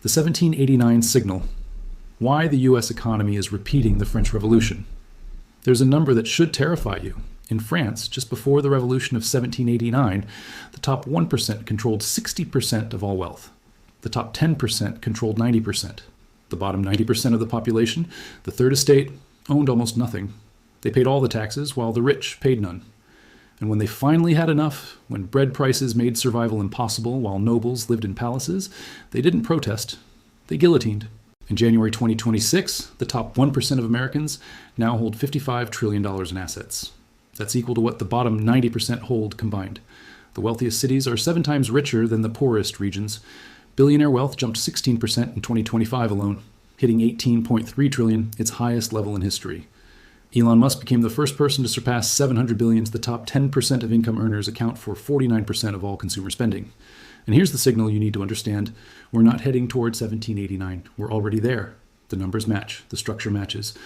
The 1789 signal. Why the US economy is repeating the French Revolution. There's a number that should terrify you. In France, just before the revolution of 1789, the top 1% controlled 60% of all wealth. The top 10% controlled 90%. The bottom 90% of the population, the third estate, owned almost nothing. They paid all the taxes, while the rich paid none. And when they finally had enough, when bread prices made survival impossible while nobles lived in palaces, they didn't protest. They guillotined. In January 2026, the top 1% of Americans now hold $55 trillion in assets. That's equal to what the bottom 90% hold combined. The wealthiest cities are 7 times richer than the poorest regions. Billionaire wealth jumped 16% in 2025 alone, hitting $18.3 trillion, its highest level in history. Elon Musk became the first person to surpass $700 billion. The top 10% of income earners account for 49% of all consumer spending. And here's the signal you need to understand. We're not heading toward 1789. We're already there. The numbers match. The structure matches.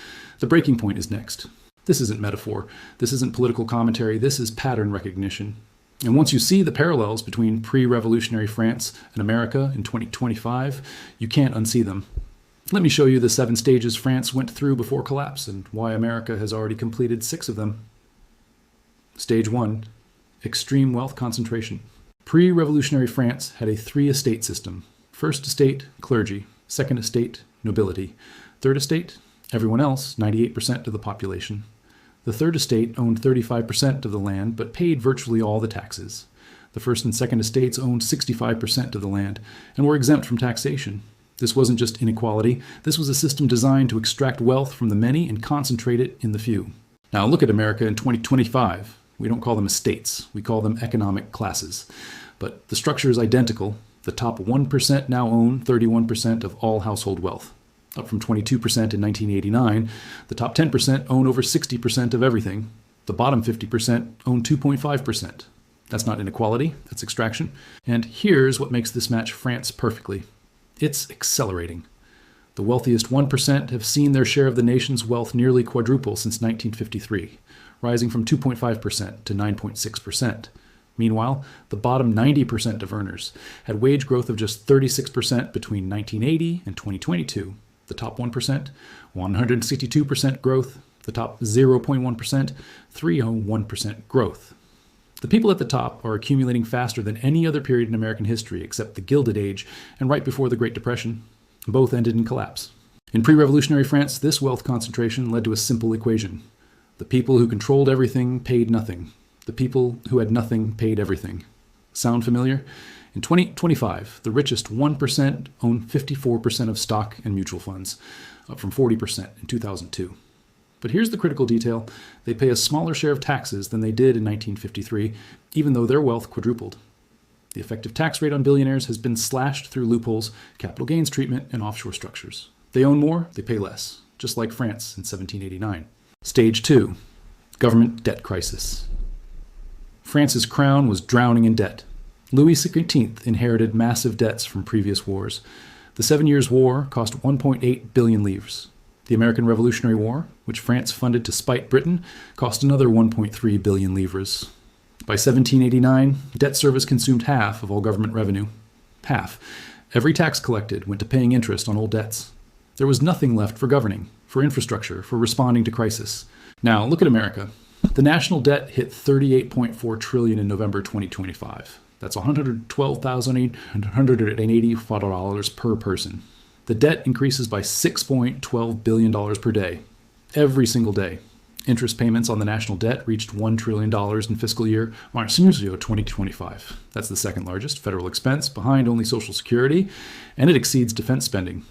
The breaking point is next. This isn't metaphor. This isn't political commentary. This is pattern recognition. And once you see the parallels between pre-revolutionary France and America in 2025, you can't unsee them. Let me show you the 7 stages France went through before collapse and why America has already completed 6 of them. Stage 1, extreme wealth concentration. Pre-revolutionary France had a 3-estate system. First estate, clergy. Second estate, nobility. Third estate, everyone else, 98% of the population. The third estate owned 35% of the land but paid virtually all the taxes. The first and second estates owned 65% of the land and were exempt from taxation. This wasn't just inequality. This was a system designed to extract wealth from the many and concentrate it in the few. Now look at America in 2025. We don't call them estates. We call them economic classes. But the structure is identical. The top 1% now own 31% of all household wealth. Up from 22% in 1989, the top 10% own over 60% of everything. The bottom 50% own 2.5%. That's not inequality, that's extraction. And here's what makes this match France perfectly. It's accelerating. The wealthiest 1% have seen their share of the nation's wealth nearly quadruple since 1953, rising from 2.5% to 9.6%. Meanwhile, the bottom 90% of earners had wage growth of just 36% between 1980 and 2022. The top 1%, 162% growth. The top 0.1%, 301% growth. The people at the top are accumulating faster than any other period in American history except the Gilded Age and right before the Great Depression. Both ended in collapse. In pre-revolutionary France, this wealth concentration led to a simple equation. The people who controlled everything paid nothing. The people who had nothing paid everything. Sound familiar? In 2025, the richest 1% own 54% of stock and mutual funds, up from 40% in 2002. But here's the critical detail. They pay a smaller share of taxes than they did in 1953, even though their wealth quadrupled. The effective tax rate on billionaires has been slashed through loopholes, capital gains treatment, and offshore structures. They own more, they pay less, just like France in 1789. Stage 2, government debt crisis. France's crown was drowning in debt. Louis XVI inherited massive debts from previous wars. The 7 Years' War cost 1.8 billion livres. The American Revolutionary War, which France funded to spite Britain, cost another 1.3 billion livres. By 1789, debt service consumed half of all government revenue. Half. Every tax collected went to paying interest on old debts. There was nothing left for governing, for infrastructure, for responding to crisis. Now, look at America. The national debt hit $38.4 trillion in November 2025. That's $112,884 per person. The debt increases by $6.12 billion per day, every single day. Interest payments on the national debt reached $1 trillion in fiscal year March 2025. That's the second largest federal expense, behind only Social Security, and it exceeds defense spending.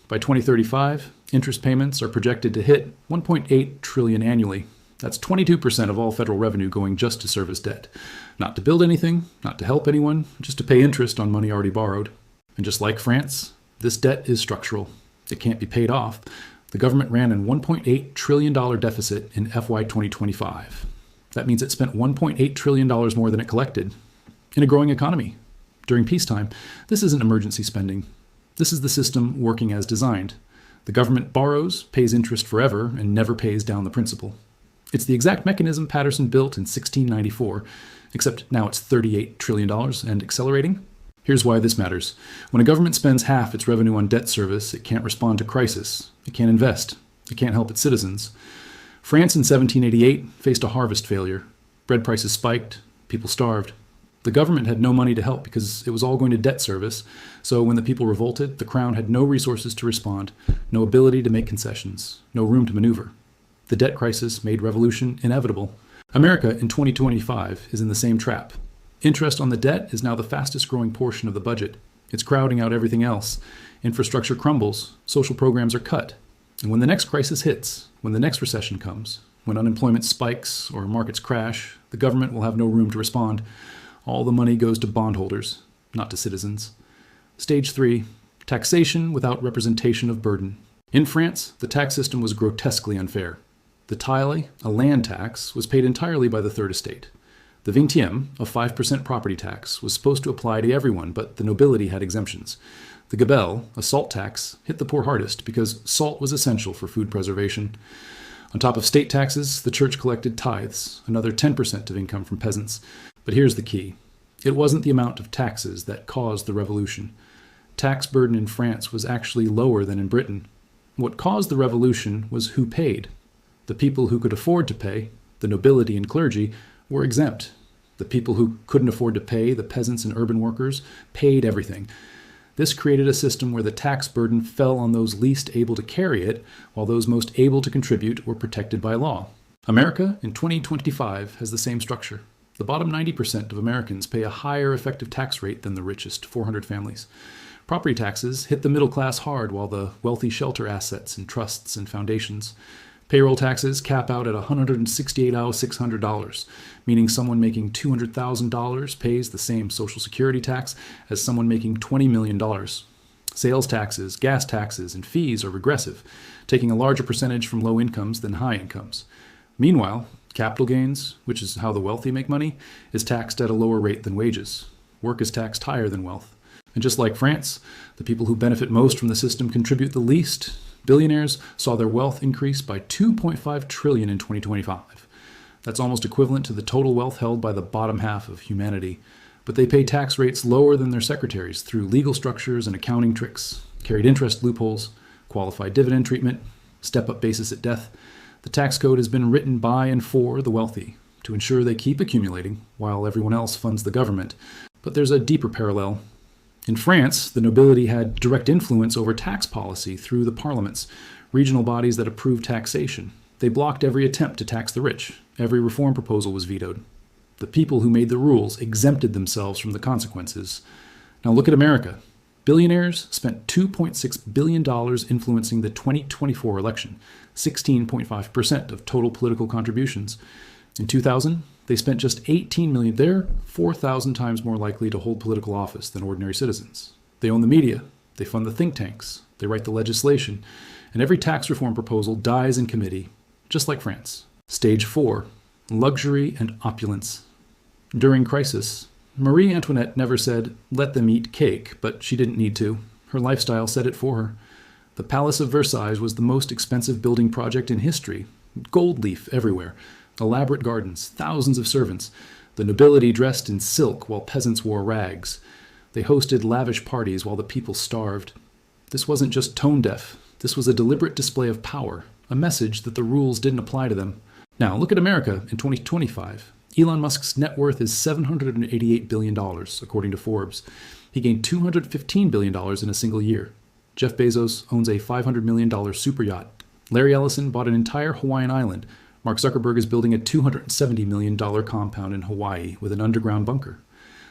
By 2035, interest payments are projected to hit $1.8 trillion annually. That's 22% of all federal revenue going just to service debt. Not to build anything, not to help anyone, just to pay interest on money already borrowed. And just like France, this debt is structural. It can't be paid off. The government ran a $1.8 trillion deficit in FY 2025. That means it spent $1.8 trillion more than it collected in a growing economy. During peacetime, this isn't emergency spending. This is the system working as designed. The government borrows, pays interest forever, and never pays down the principal. It's the exact mechanism Patterson built in 1694, except now it's $38 trillion and accelerating. Here's why this matters. When a government spends half its revenue on debt service, it can't respond to crisis. It can't invest. It can't help its citizens. France in 1788 faced a harvest failure. Bread prices spiked. People starved. The government had no money to help because it was all going to debt service. So when the people revolted, the crown had no resources to respond, no ability to make concessions, no room to maneuver. The debt crisis made revolution inevitable. America in 2025 is in the same trap. Interest on the debt is now the fastest growing portion of the budget. It's crowding out everything else. Infrastructure crumbles. Social programs are cut. And when the next crisis hits, when the next recession comes, when unemployment spikes or markets crash, the government will have no room to respond. All the money goes to bondholders, not to citizens. Stage 3, taxation without representation of burden. In France, the tax system was grotesquely unfair. The taille, a land tax, was paid entirely by the third estate. The vingtième, a 5% property tax, was supposed to apply to everyone, but the nobility had exemptions. The gabelle, a salt tax, hit the poor hardest because salt was essential for food preservation. On top of state taxes, the church collected tithes, another 10% of income from peasants. But here's the key. It wasn't the amount of taxes that caused the revolution. Tax burden in France was actually lower than in Britain. What caused the revolution was who paid. The people who could afford to pay, the nobility and clergy, were exempt. The people who couldn't afford to pay, the peasants and urban workers, paid everything. This created a system where the tax burden fell on those least able to carry it, while those most able to contribute were protected by law. America in 2025 has the same structure. The bottom 90% of Americans pay a higher effective tax rate than the richest 400 families. Property taxes hit the middle class hard, while the wealthy shelter assets and trusts and foundations. Payroll taxes cap out at $168,600, meaning someone making $200,000 pays the same Social Security tax as someone making $20 million. Sales taxes, gas taxes, and fees are regressive, taking a larger percentage from low incomes than high incomes. Meanwhile, capital gains, which is how the wealthy make money, is taxed at a lower rate than wages. Work is taxed higher than wealth. And just like France, the people who benefit most from the system contribute the least. Billionaires saw their wealth increase by $2.5 trillion in 2025. That's almost equivalent to the total wealth held by the bottom half of humanity. But they pay tax rates lower than their secretaries through legal structures and accounting tricks, carried interest loopholes, qualified dividend treatment, step-up basis at death. The tax code has been written by and for the wealthy to ensure they keep accumulating while everyone else funds the government. But there's a deeper parallel. In France, the nobility had direct influence over tax policy through the parliaments, regional bodies that approved taxation. They blocked every attempt to tax the rich. Every reform proposal was vetoed. The people who made the rules exempted themselves from the consequences. Now look at America. Billionaires spent $2.6 billion influencing the 2024 election, 16.5% of total political contributions. In 2000, they spent just $18 million. They're 4,000 times more likely to hold political office than ordinary citizens. They own the media. They fund the think tanks. They write the legislation. And every tax reform proposal dies in committee, just like France. Stage 4, luxury and opulence. During crisis, Marie Antoinette never said, "Let them eat cake," but she didn't need to. Her lifestyle said it for her. The Palace of Versailles was the most expensive building project in history. Gold leaf everywhere. Elaborate gardens, thousands of servants. The nobility dressed in silk while peasants wore rags. They hosted lavish parties while the people starved. This wasn't just tone deaf. This was a deliberate display of power, a message that the rules didn't apply to them. Now, look at America in 2025. Elon Musk's net worth is $788 billion, according to Forbes. He gained $215 billion in a single year. Jeff Bezos owns a $500 million super yacht. Larry Ellison bought an entire Hawaiian island. Mark Zuckerberg is building a $270 million compound in Hawaii with an underground bunker.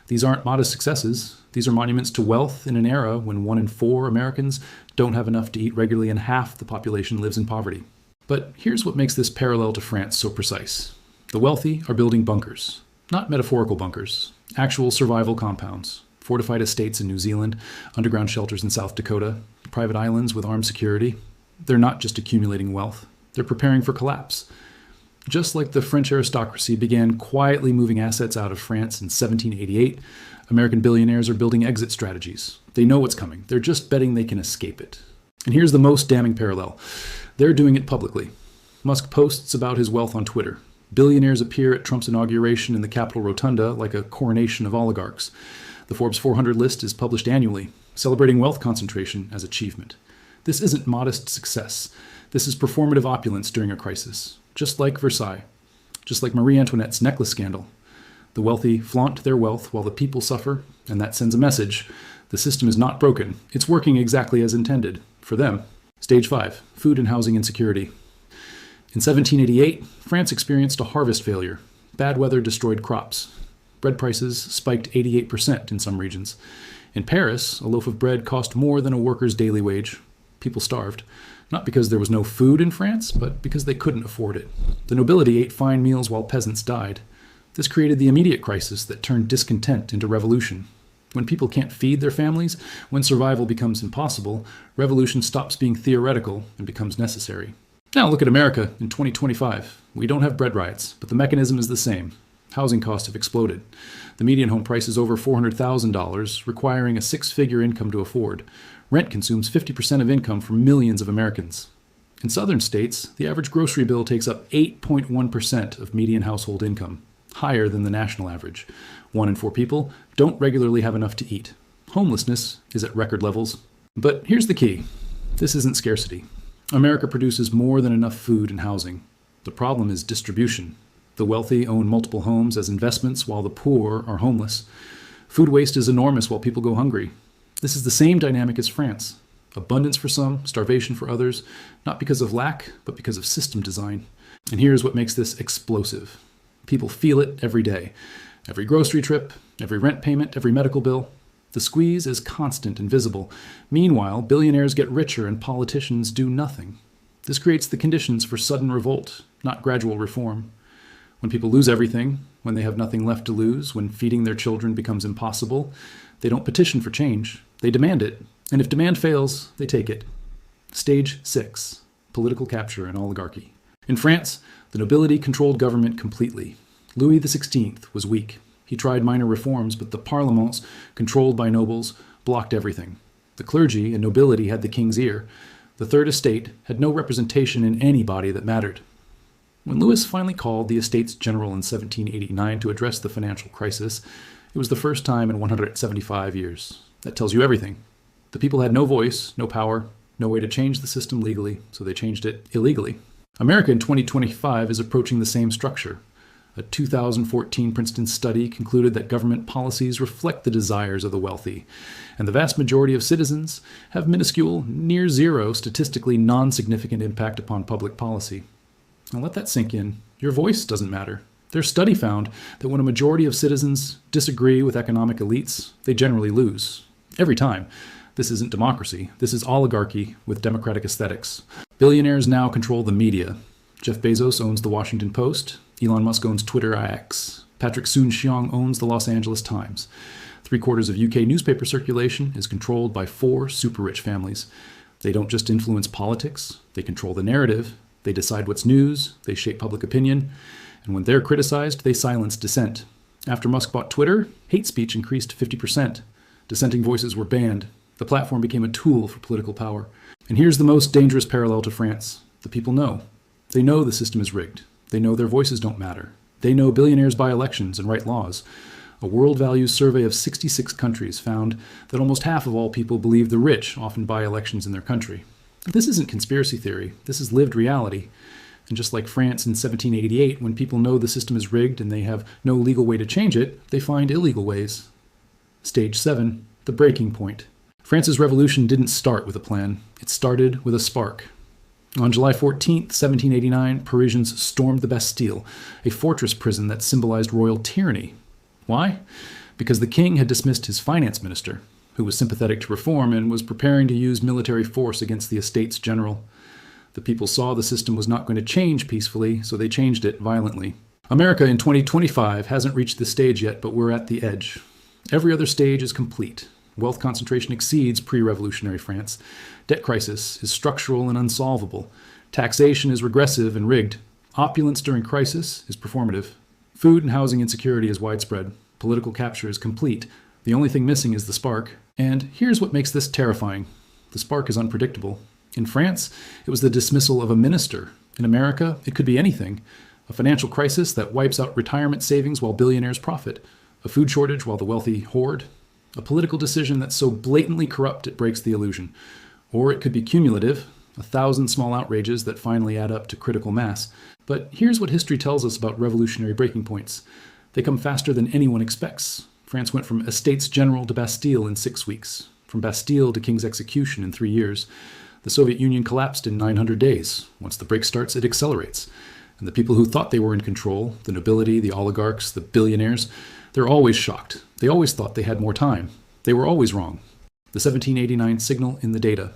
These aren't modest successes. These are monuments to wealth in an era when 1 in 4 Americans don't have enough to eat regularly and half the population lives in poverty. But here's what makes this parallel to France so precise. The wealthy are building bunkers, not metaphorical bunkers, actual survival compounds, fortified estates in New Zealand, underground shelters in South Dakota, private islands with armed security. They're not just accumulating wealth. They're preparing for collapse. Just like the French aristocracy began quietly moving assets out of France in 1788, American billionaires are building exit strategies. They know what's coming. They're just betting they can escape it. And here's the most damning parallel. They're doing it publicly. Musk posts about his wealth on Twitter. Billionaires appear at Trump's inauguration in the Capitol Rotunda like a coronation of oligarchs. The Forbes 400 list is published annually, celebrating wealth concentration as achievement. This isn't modest success. This is performative opulence during a crisis, just like Versailles, just like Marie Antoinette's necklace scandal. The wealthy flaunt their wealth while the people suffer, and that sends a message. The system is not broken. It's working exactly as intended, for them. Stage 5, food and housing insecurity. In 1788, France experienced a harvest failure. Bad weather destroyed crops. Bread prices spiked 88% in some regions. In Paris, a loaf of bread cost more than a worker's daily wage. People starved, not because there was no food in France, but because they couldn't afford it. The nobility ate fine meals while peasants died. This created the immediate crisis that turned discontent into revolution. When people can't feed their families, when survival becomes impossible, revolution stops being theoretical and becomes necessary. Now look at America in 2025. We don't have bread riots, but the mechanism is the same. Housing costs have exploded. The median home price is over $400,000, requiring a six-figure income to afford. Rent consumes 50% of income for millions of Americans. In southern states, the average grocery bill takes up 8.1% of median household income, higher than the national average. 1 in 4 people don't regularly have enough to eat. Homelessness is at record levels. But here's the key. This isn't scarcity. America produces more than enough food and housing. The problem is distribution. The wealthy own multiple homes as investments while the poor are homeless. Food waste is enormous while people go hungry. This is the same dynamic as France. Abundance for some, starvation for others, not because of lack, but because of system design. And here's what makes this explosive. People feel it every day. Every grocery trip, every rent payment, every medical bill. The squeeze is constant and visible. Meanwhile, billionaires get richer and politicians do nothing. This creates the conditions for sudden revolt, not gradual reform. When people lose everything, when they have nothing left to lose, when feeding their children becomes impossible, they don't petition for change. They demand it. And if demand fails, they take it. Stage 6, political capture and oligarchy. In France, the nobility controlled government completely. Louis XVI was weak. He tried minor reforms, but the parlements, controlled by nobles, blocked everything. The clergy and nobility had the king's ear. The Third Estate had no representation in any body that mattered. When Louis finally called the Estates General in 1789 to address the financial crisis, it was the first time in 175 years. That tells you everything. The people had no voice, no power, no way to change the system legally, so they changed it illegally. America in 2025 is approaching the same structure. A 2014 Princeton study concluded that government policies reflect the desires of the wealthy, and the vast majority of citizens have minuscule, near zero, statistically non-significant impact upon public policy. Now let that sink in. Your voice doesn't matter. Their study found that when a majority of citizens disagree with economic elites, they generally lose. Every time. This isn't democracy. This is oligarchy with democratic aesthetics. Billionaires now control the media. Jeff Bezos owns the Washington Post. Elon Musk owns Twitter X. Patrick Soon-Shiong owns the Los Angeles Times. 3/4 of UK newspaper circulation is controlled by 4 super-rich families. They don't just influence politics. They control the narrative. They decide what's news. They shape public opinion. And when they're criticized, they silence dissent. After Musk bought Twitter, hate speech increased 50%. Dissenting voices were banned. The platform became a tool for political power. And here's the most dangerous parallel to France. The people know. They know the system is rigged. They know their voices don't matter. They know billionaires buy elections and write laws. A world values survey of 66 countries found that almost half of all people believe the rich often buy elections in their country. This isn't conspiracy theory. This is lived reality. And just like France in 1788, when people know the system is rigged and they have no legal way to change it, they find illegal ways. Stage 7, the breaking point. France's revolution didn't start with a plan. It started with a spark. On July 14, 1789, Parisians stormed the Bastille, a fortress prison that symbolized royal tyranny. Why? Because the king had dismissed his finance minister, who was sympathetic to reform and was preparing to use military force against the Estates General. The people saw the system was not going to change peacefully, so they changed it violently. America in 2025 hasn't reached this stage yet, but we're at the edge. Every other stage is complete. Wealth concentration exceeds pre-revolutionary France. Debt crisis is structural and unsolvable. Taxation is regressive and rigged. Opulence during crisis is performative. Food and housing insecurity is widespread. Political capture is complete. The only thing missing is the spark. And here's what makes this terrifying. The spark is unpredictable. In France, it was the dismissal of a minister. In America, it could be anything. A financial crisis that wipes out retirement savings while billionaires profit. A food shortage while the wealthy hoard. A political decision that's so blatantly corrupt it breaks the illusion. Or it could be cumulative, 1,000 small outrages that finally add up to critical mass. But here's what history tells us about revolutionary breaking points. They come faster than anyone expects. France went from Estates General to Bastille in 6 weeks, from Bastille to King's execution in 3 years. The Soviet Union collapsed in 900 days. Once the break starts, it accelerates. And the people who thought they were in control, the nobility, the oligarchs, the billionaires, they're always shocked. They always thought they had more time. They were always wrong. The 1789 signal in the data.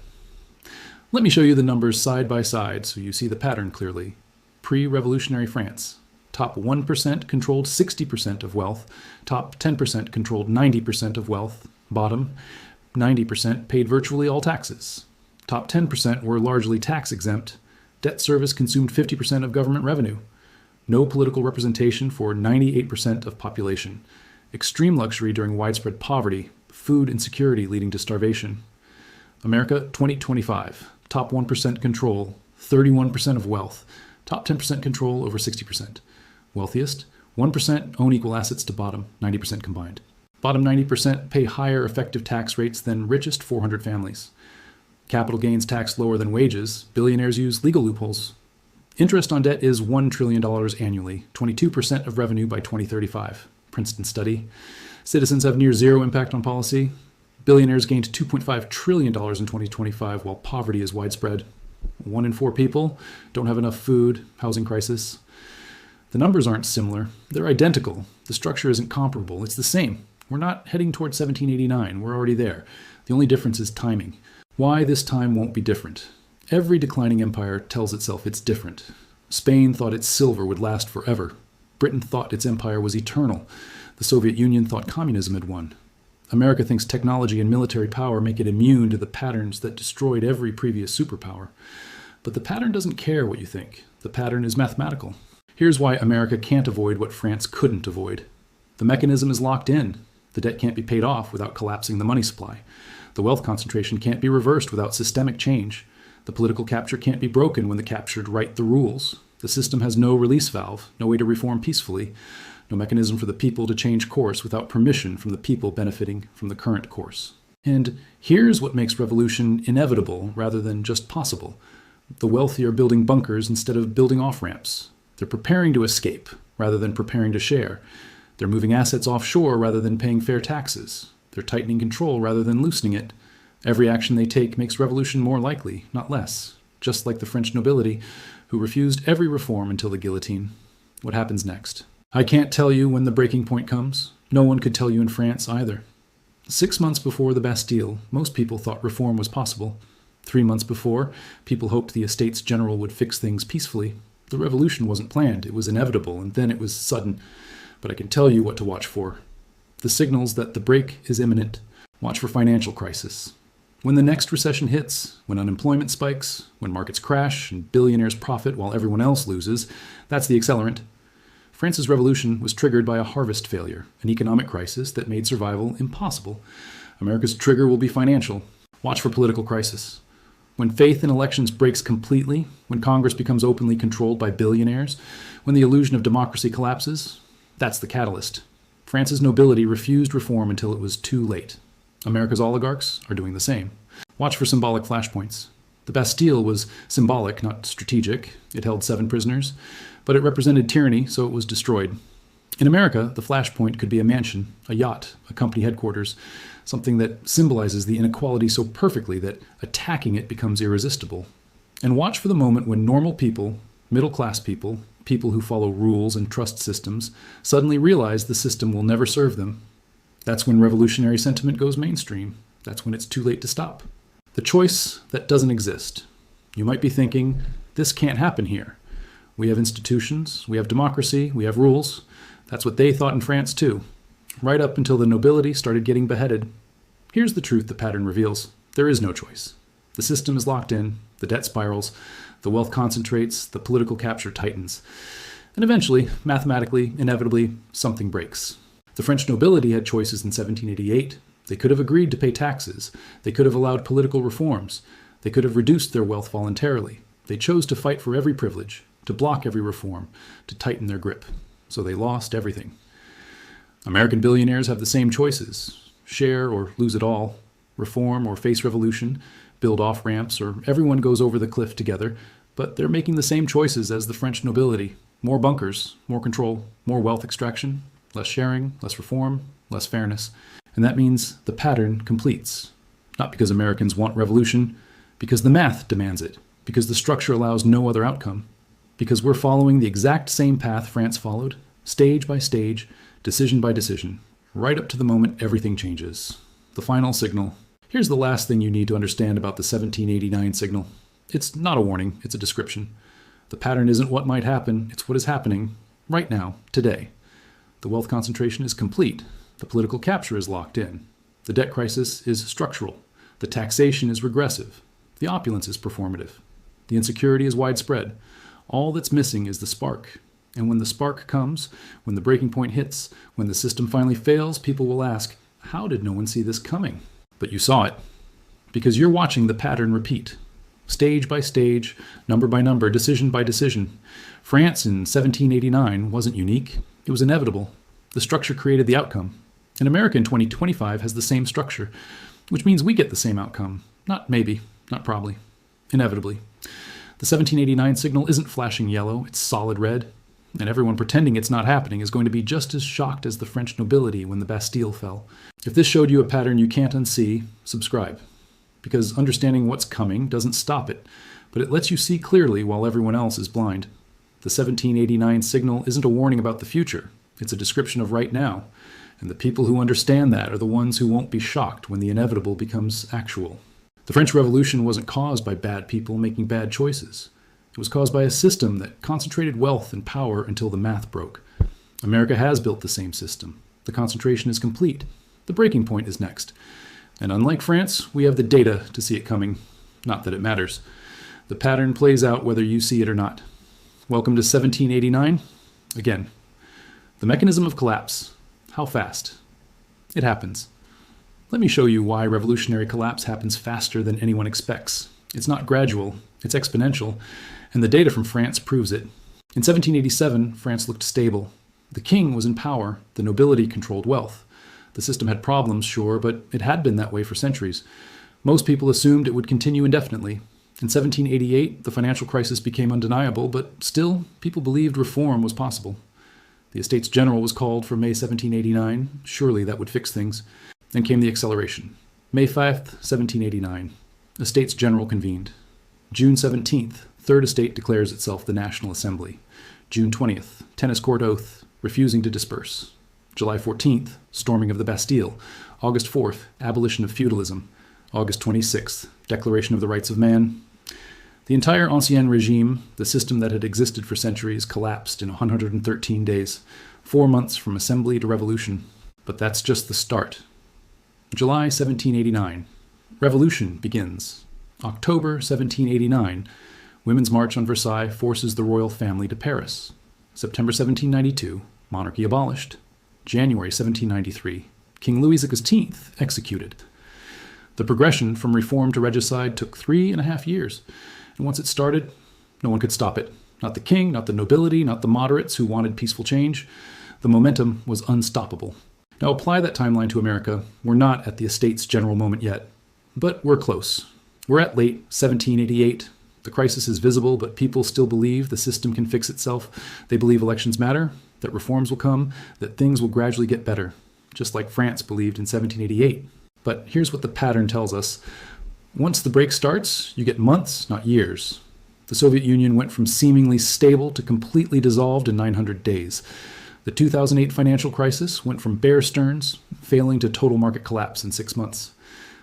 Let me show you the numbers side by side so you see the pattern clearly. Pre-revolutionary France. Top 1% controlled 60% of wealth. Top 10% controlled 90% of wealth. Bottom, 90% paid virtually all taxes. Top 10% were largely tax exempt. Debt service consumed 50% of government revenue. No political representation for 98% of population. Extreme luxury during widespread poverty. Food insecurity leading to starvation. America 2025. Top 1% control, 31% of wealth. Top 10% control over 60%. Wealthiest, 1% own equal assets to bottom, 90% combined. Bottom 90% pay higher effective tax rates than richest 400 families. Capital gains taxed lower than wages. Billionaires use legal loopholes. Interest on debt is $1 trillion annually, 22% of revenue by 2035. Princeton study. Citizens have near zero impact on policy. Billionaires gained $2.5 trillion in 2025 while poverty is widespread. 1 in 4 people don't have enough food, housing crisis. The numbers aren't similar. They're identical. The structure isn't comparable. It's the same. We're not heading toward 1789. We're already there. The only difference is timing. Why this time won't be different? Every declining empire tells itself it's different. Spain thought its silver would last forever. Britain thought its empire was eternal. The Soviet Union thought communism had won. America thinks technology and military power make it immune to the patterns that destroyed every previous superpower. But the pattern doesn't care what you think. The pattern is mathematical. Here's why America can't avoid what France couldn't avoid. The mechanism is locked in. The debt can't be paid off without collapsing the money supply. The wealth concentration can't be reversed without systemic change. The political capture can't be broken when the captured write the rules. The system has no release valve, no way to reform peacefully, no mechanism for the people to change course without permission from the people benefiting from the current course. And here's what makes revolution inevitable rather than just possible. The wealthy are building bunkers instead of building off-ramps. They're preparing to escape rather than preparing to share. They're moving assets offshore rather than paying fair taxes. They're tightening control rather than loosening it. Every action they take makes revolution more likely, not less. Just like the French nobility, who refused every reform until the guillotine. What happens next? I can't tell you when the breaking point comes. No one could tell you in France either. 6 months before the Bastille, most people thought reform was possible. 3 months before, people hoped the Estates General would fix things peacefully. The revolution wasn't planned, it was inevitable, and then it was sudden. But I can tell you what to watch for. The signals that the break is imminent. Watch for financial crisis. When the next recession hits, when unemployment spikes, when markets crash and billionaires profit while everyone else loses, that's the accelerant. France's revolution was triggered by a harvest failure, an economic crisis that made survival impossible. America's trigger will be financial. Watch for political crisis. When faith in elections breaks completely, when Congress becomes openly controlled by billionaires, when the illusion of democracy collapses, that's the catalyst. France's nobility refused reform until it was too late. America's oligarchs are doing the same. Watch for symbolic flashpoints. The Bastille was symbolic, not strategic. It held 7 prisoners, but it represented tyranny, so it was destroyed. In America, the flashpoint could be a mansion, a yacht, a company headquarters, something that symbolizes the inequality so perfectly that attacking it becomes irresistible. And watch for the moment when normal people, middle-class people, people who follow rules and trust systems, suddenly realize the system will never serve them. That's when revolutionary sentiment goes mainstream. That's when it's too late to stop. The choice that doesn't exist. You might be thinking, this can't happen here. We have institutions, we have democracy, we have rules. That's what they thought in France too. Right up until the nobility started getting beheaded. Here's the truth the pattern reveals. There is no choice. The system is locked in, the debt spirals, the wealth concentrates, the political capture tightens. And eventually, mathematically, inevitably, something breaks. The French nobility had choices in 1788. They could have agreed to pay taxes. They could have allowed political reforms. They could have reduced their wealth voluntarily. They chose to fight for every privilege, to block every reform, to tighten their grip. So they lost everything. American billionaires have the same choices. share or lose it all, reform or face revolution, build off-ramps, or everyone goes over the cliff together, but they're making the same choices as the French nobility. More bunkers, more control, more wealth extraction, less sharing, less reform, less fairness. And that means the pattern completes. Not because Americans want revolution, because the math demands it, because the structure allows no other outcome, because we're following the exact same path France followed, stage by stage, decision by decision, right up to the moment everything changes. The final signal. Here's the last thing you need to understand about the 1789 signal. It's not a warning, it's a description. The pattern isn't what might happen, it's what is happening right now, today. The wealth concentration is complete. The political capture is locked in. The debt crisis is structural. The taxation is regressive. The opulence is performative. The insecurity is widespread. All that's missing is the spark. And when the spark comes, when the breaking point hits, when the system finally fails, people will ask, how did no one see this coming? But you saw it. Because you're watching the pattern repeat. Stage by stage, number by number, decision by decision. France in 1789 wasn't unique. It was inevitable. The structure created the outcome. And America in 2025 has the same structure, which means we get the same outcome. Not maybe, not probably, inevitably. The 1789 signal isn't flashing yellow, it's solid red. And everyone pretending it's not happening is going to be just as shocked as the French nobility when the Bastille fell. If this showed you a pattern you can't unsee, subscribe. Because understanding what's coming doesn't stop it, but it lets you see clearly while everyone else is blind. The 1789 signal isn't a warning about the future. It's a description of right now. And the people who understand that are the ones who won't be shocked when the inevitable becomes actual. The French Revolution wasn't caused by bad people making bad choices. It was caused by a system that concentrated wealth and power until the math broke. America has built the same system. The concentration is complete. The breaking point is next. And unlike France, we have the data to see it coming. Not that it matters. The pattern plays out whether you see it or not. Welcome to 1789. Again, the mechanism of collapse. How fast? It happens. Let me show you why revolutionary collapse happens faster than anyone expects. It's not gradual, it's exponential, and the data from France proves it. In 1787, France looked stable. The king was in power, the nobility controlled wealth. The system had problems, sure, but it had been that way for centuries. Most people assumed it would continue indefinitely. In 1788, the financial crisis became undeniable, but still, people believed reform was possible. The Estates General was called for May 1789. Surely that would fix things. Then came the acceleration. May 5th, 1789. Estates General convened. June 17th, Third Estate declares itself the National Assembly. June 20th, tennis court oath, refusing to disperse. July 14th, storming of the Bastille. August 4th, abolition of feudalism. August 26th, Declaration of the Rights of Man. The entire Ancien Regime, the system that had existed for centuries, collapsed in 113 days, 4 months from assembly to revolution. But that's just the start. July 1789. Revolution begins. October 1789. Women's March on Versailles forces the royal family to Paris. September 1792. Monarchy abolished. January 1793. King Louis XVI executed. The progression from reform to regicide took 3.5 years. And once it started, no one could stop it. Not the king, not the nobility, not the moderates who wanted peaceful change. The momentum was unstoppable. Now apply that timeline to America. We're not at the Estates General moment yet, but we're close. We're at late 1788. The crisis is visible, but people still believe the system can fix itself. They believe elections matter, that reforms will come, that things will gradually get better, just like France believed in 1788. But here's what the pattern tells us. Once the break starts, you get months, not years. The Soviet Union went from seemingly stable to completely dissolved in 900 days. The 2008 financial crisis went from bear stearns, failing to total market collapse in 6 months.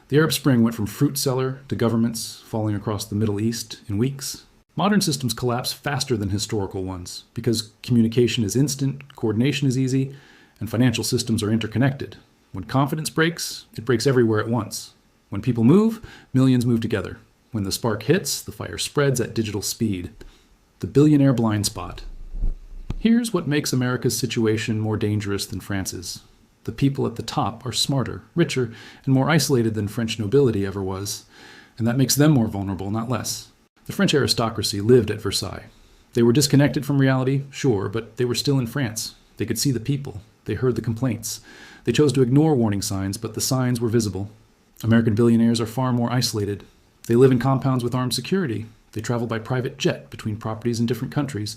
The Arab Spring went from fruit cellar to governments falling across the Middle East in weeks. Modern systems collapse faster than historical ones because communication is instant, coordination is easy, and financial systems are interconnected. When confidence breaks, it breaks everywhere at once. When people move, millions move together. When the spark hits, the fire spreads at digital speed. The billionaire blind spot. Here's what makes America's situation more dangerous than France's. The people at the top are smarter, richer, and more isolated than French nobility ever was, and that makes them more vulnerable, not less. The French aristocracy lived at Versailles. They were disconnected from reality, sure, but they were still in France. They could see the people. They heard the complaints. They chose to ignore warning signs, but the signs were visible. American billionaires are far more isolated. They live in compounds with armed security. They travel by private jet between properties in different countries.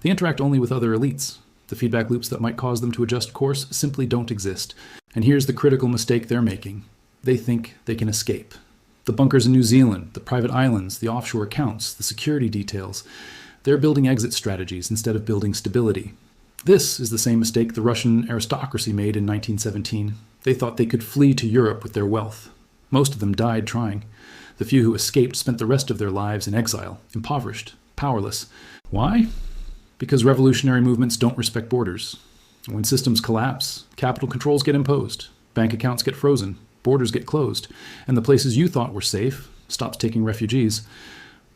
They interact only with other elites. The feedback loops that might cause them to adjust course simply don't exist. And here's the critical mistake they're making. They think they can escape. The bunkers in New Zealand, the private islands, the offshore accounts, the security details. They're building exit strategies instead of building stability. This is the same mistake the Russian aristocracy made in 1917. They thought they could flee to Europe with their wealth. Most of them died trying. The few who escaped spent the rest of their lives in exile, impoverished, powerless. Why? Because revolutionary movements don't respect borders. When systems collapse, capital controls get imposed, bank accounts get frozen, borders get closed, and the places you thought were safe stops taking refugees.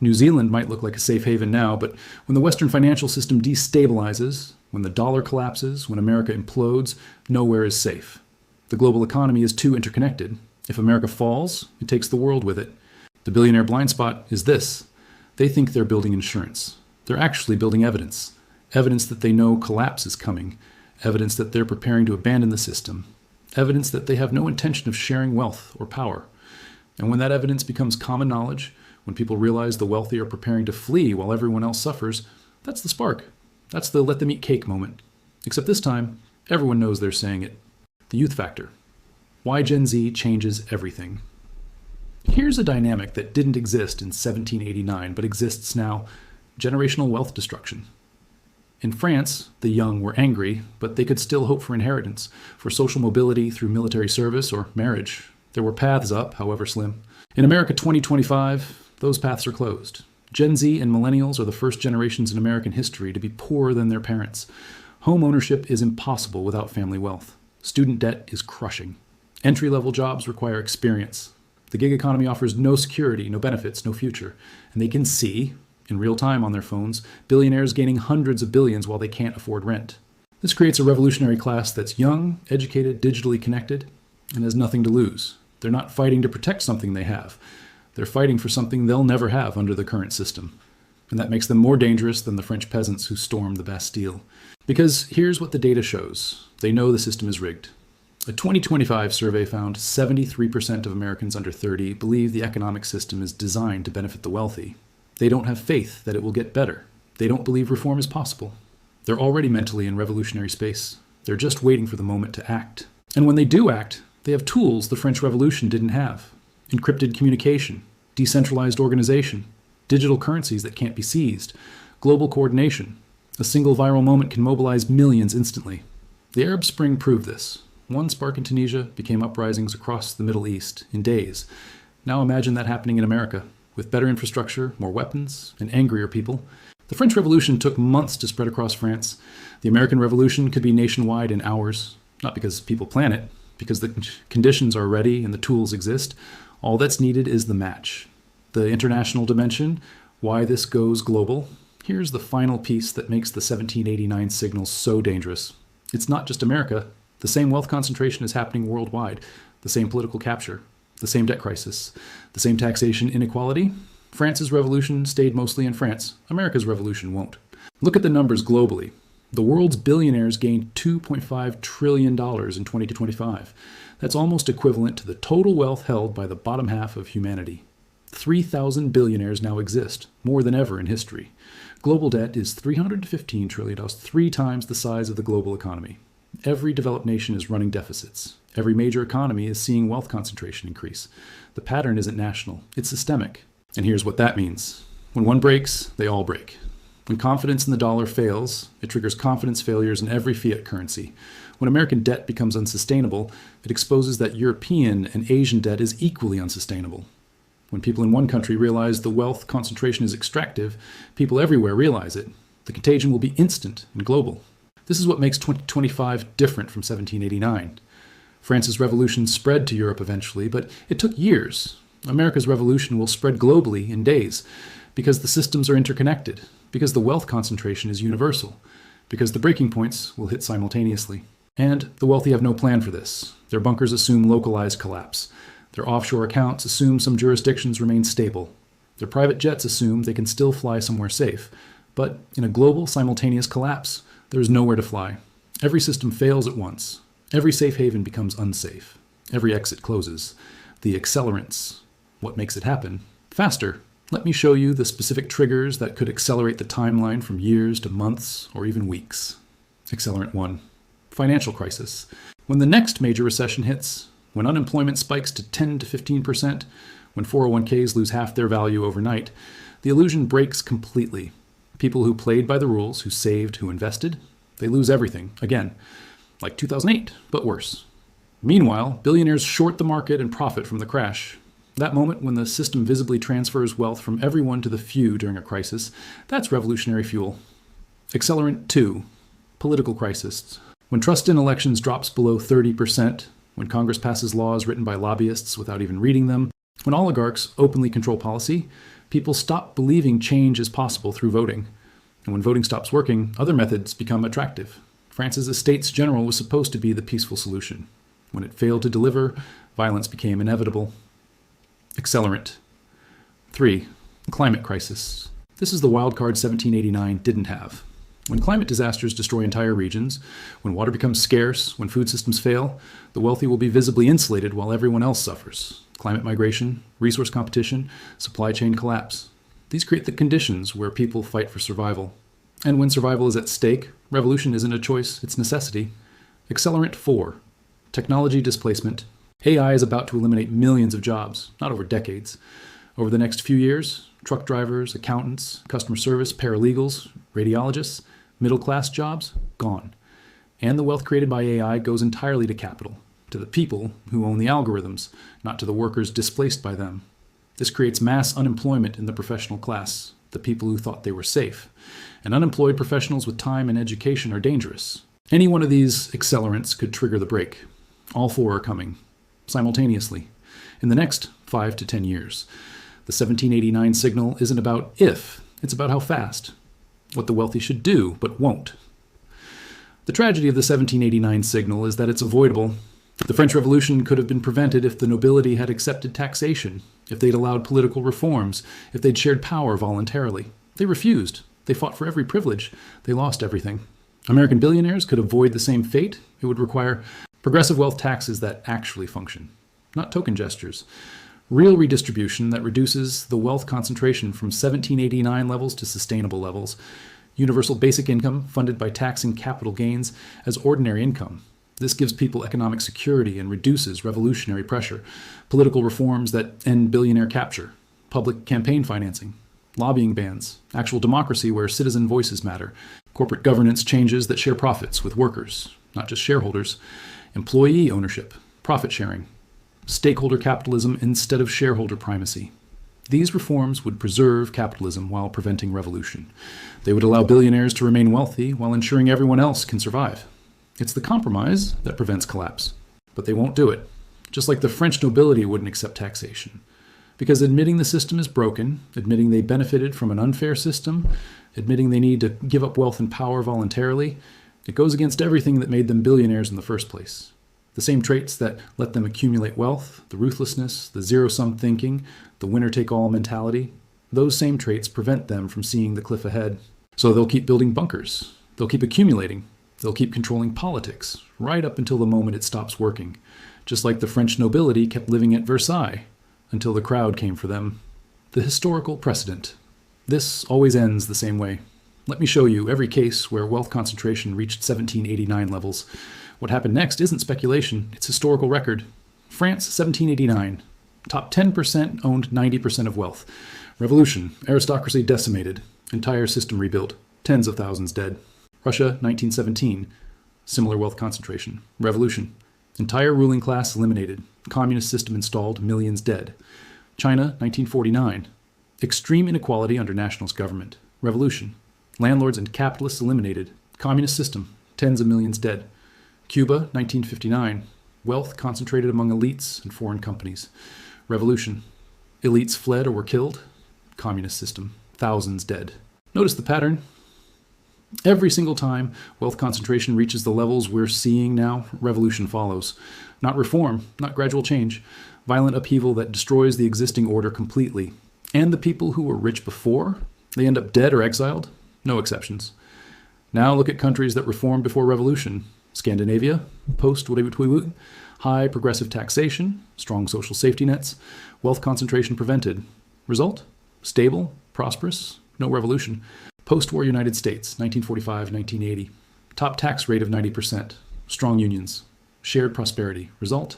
New Zealand might look like a safe haven now, but when the Western financial system destabilizes, when the dollar collapses, when America implodes, nowhere is safe. The global economy is too interconnected. If America falls, it takes the world with it. The billionaire blind spot is this. They think they're building insurance. They're actually building evidence. Evidence that they know collapse is coming. Evidence that they're preparing to abandon the system. Evidence that they have no intention of sharing wealth or power. And when that evidence becomes common knowledge, when people realize the wealthy are preparing to flee while everyone else suffers, that's the spark. That's the let them eat cake moment. Except this time, everyone knows they're saying it. The youth factor. Why Gen Z changes everything. Here's a dynamic that didn't exist in 1789, but exists now. Generational wealth destruction. In France, the young were angry, but they could still hope for inheritance, for social mobility through military service or marriage. There were paths up, however slim. In America 2025, those paths are closed. Gen Z and millennials are the first generations in American history to be poorer than their parents. Home ownership is impossible without family wealth. Student debt is crushing. Entry-level jobs require experience. The gig economy offers no security, no benefits, no future. And they can see, in real time on their phones, billionaires gaining hundreds of billions while they can't afford rent. This creates a revolutionary class that's young, educated, digitally connected, and has nothing to lose. They're not fighting to protect something they have. They're fighting for something they'll never have under the current system. And that makes them more dangerous than the French peasants who stormed the Bastille. Because here's what the data shows. They know the system is rigged. A 2025 survey found 73% of Americans under 30 believe the economic system is designed to benefit the wealthy. They don't have faith that it will get better. They don't believe reform is possible. They're already mentally in revolutionary space. They're just waiting for the moment to act. And when they do act, they have tools the French Revolution didn't have. Encrypted communication, decentralized organization, digital currencies that can't be seized, global coordination. A single viral moment can mobilize millions instantly. The Arab Spring proved this. One spark in Tunisia became uprisings across the Middle East in days. Now imagine that happening in America, with better infrastructure, more weapons, and angrier people. The French Revolution took months to spread across France. The American Revolution could be nationwide in hours, not because people plan it, because the conditions are ready and the tools exist. All that's needed is the match. The international dimension, why this goes global. Here's the final piece that makes the 1789 signal so dangerous. It's not just America. The same wealth concentration is happening worldwide. The same political capture. The same debt crisis. The same taxation inequality. France's revolution stayed mostly in France. America's revolution won't. Look at the numbers globally. The world's billionaires gained $2.5 trillion in 2025. That's almost equivalent to the total wealth held by the bottom half of humanity. 3,000 billionaires now exist, more than ever in history. Global debt is $315 trillion, 3 times the size of the global economy. Every developed nation is running deficits. Every major economy is seeing wealth concentration increase. The pattern isn't national, it's systemic. And here's what that means. When one breaks, they all break. When confidence in the dollar fails, it triggers confidence failures in every fiat currency. When American debt becomes unsustainable, it exposes that European and Asian debt is equally unsustainable. When people in one country realize the wealth concentration is extractive, people everywhere realize it. The contagion will be instant and global. This is what makes 2025 different from 1789. France's revolution spread to Europe eventually, but it took years. America's revolution will spread globally in days, because the systems are interconnected, because the wealth concentration is universal, because the breaking points will hit simultaneously. And the wealthy have no plan for this. Their bunkers assume localized collapse. Their offshore accounts assume some jurisdictions remain stable. Their private jets assume they can still fly somewhere safe. But in a global simultaneous collapse, there is nowhere to fly. Every system fails at once. Every safe haven becomes unsafe. Every exit closes. The accelerants. What makes it happen? Faster. Let me show you the specific triggers that could accelerate the timeline from years to months or even weeks. Accelerant 1. Financial crisis. When the next major recession hits, when unemployment spikes to 10 to 15%, when 401ks lose half their value overnight, the illusion breaks completely. People who played by the rules, who saved, who invested, they lose everything, again, like 2008, but worse. Meanwhile, billionaires short the market and profit from the crash. That moment when the system visibly transfers wealth from everyone to the few during a crisis, that's revolutionary fuel. Accelerant 2. Political crisis. When trust in elections drops below 30%, when Congress passes laws written by lobbyists without even reading them, when oligarchs openly control policy, people stop believing change is possible through voting. And when voting stops working, other methods become attractive. France's Estates General was supposed to be the peaceful solution. When it failed to deliver, violence became inevitable. Accelerant 3. Climate crisis. This is the wildcard 1789 didn't have. When climate disasters destroy entire regions, when water becomes scarce, when food systems fail, the wealthy will be visibly insulated while everyone else suffers. Climate migration, resource competition, supply chain collapse. These create the conditions where people fight for survival. And when survival is at stake, revolution isn't a choice, it's necessity. Accelerant 4. Technology displacement. AI is about to eliminate millions of jobs, not over decades. Over the next few years, truck drivers, accountants, customer service, paralegals, radiologists, middle-class jobs, gone. And the wealth created by AI goes entirely to capital, to the people who own the algorithms, not to the workers displaced by them. This creates mass unemployment in the professional class, the people who thought they were safe. And unemployed professionals with time and education are dangerous. Any one of these accelerants could trigger the break. All four are coming, simultaneously, in the next 5 to 10 years. The 1789 signal isn't about if, it's about how fast. What the wealthy should do, but won't. The tragedy of the 1789 signal is that it's avoidable. The French Revolution could have been prevented if the nobility had accepted taxation, if they'd allowed political reforms, if they'd shared power voluntarily. They refused. They fought for every privilege. They lost everything. American billionaires could avoid the same fate. It would require progressive wealth taxes that actually function, not token gestures. Real redistribution that reduces the wealth concentration from 1789 levels to sustainable levels. Universal basic income funded by taxing capital gains as ordinary income. This gives people economic security and reduces revolutionary pressure. Political reforms that end billionaire capture. Public campaign financing. Lobbying bans. Actual democracy where citizen voices matter. Corporate governance changes that share profits with workers, not just shareholders. Employee ownership. Profit sharing. Stakeholder capitalism instead of shareholder primacy. These reforms would preserve capitalism while preventing revolution. They would allow billionaires to remain wealthy while ensuring everyone else can survive. It's the compromise that prevents collapse. But they won't do it, just like the French nobility wouldn't accept taxation. Because admitting the system is broken, admitting they benefited from an unfair system, admitting they need to give up wealth and power voluntarily, it goes against everything that made them billionaires in the first place. The same traits that let them accumulate wealth, the ruthlessness, the zero-sum thinking, the winner-take-all mentality, those same traits prevent them from seeing the cliff ahead. So they'll keep building bunkers. They'll keep accumulating. They'll keep controlling politics, right up until the moment it stops working. Just like the French nobility kept living at Versailles, until the crowd came for them. The historical precedent. This always ends the same way. Let me show you every case where wealth concentration reached 1789 levels. What happened next isn't speculation, it's historical record. France, 1789. Top 10% owned 90% of wealth. Revolution, aristocracy decimated. Entire system rebuilt. Tens of thousands dead. Russia, 1917. Similar wealth concentration. Revolution. Entire ruling class eliminated. Communist system installed. Millions dead. China, 1949. Extreme inequality under nationalist government. Revolution. Landlords and capitalists eliminated. Communist system. Tens of millions dead. Cuba, 1959. Wealth concentrated among elites and foreign companies. Revolution. Elites fled or were killed. Communist system. Thousands dead. Notice the pattern. Every single time wealth concentration reaches the levels we're seeing now, revolution follows. Not reform, not gradual change. Violent upheaval that destroys the existing order completely. And the people who were rich before, they end up dead or exiled. No exceptions. Now look at countries that reformed before revolution. Scandinavia, post high progressive taxation, strong social safety nets, wealth concentration prevented. Result? Stable, prosperous, no revolution. Post-war United States, 1945-1980. Top tax rate of 90%. Strong unions. Shared prosperity. Result?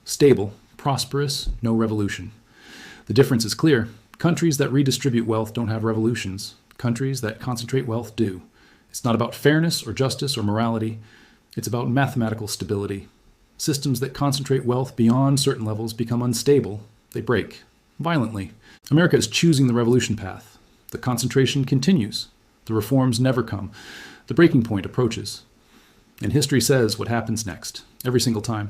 Stable, prosperous, no revolution. The difference is clear. Countries that redistribute wealth don't have revolutions. Countries that concentrate wealth do. It's not about fairness or justice or morality. It's about mathematical stability. Systems that concentrate wealth beyond certain levels become unstable. They break. Violently. America is choosing the revolution path. The concentration continues. The reforms never come. The breaking point approaches. And history says what happens next, every single time.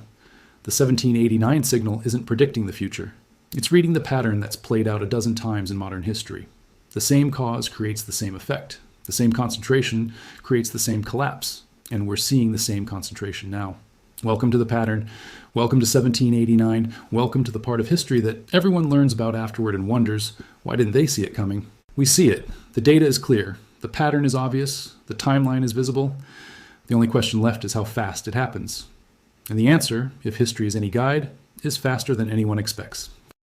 The 1789 signal isn't predicting the future. It's reading the pattern that's played out a dozen times in modern history. The same cause creates the same effect. The same concentration creates the same collapse. And we're seeing the same concentration now. Welcome to the pattern. Welcome to 1789. Welcome to the part of history that everyone learns about afterward and wonders, why didn't they see it coming? We see it. The data is clear. The pattern is obvious. The timeline is visible. The only question left is how fast it happens. And the answer, if history is any guide, is faster than anyone expects.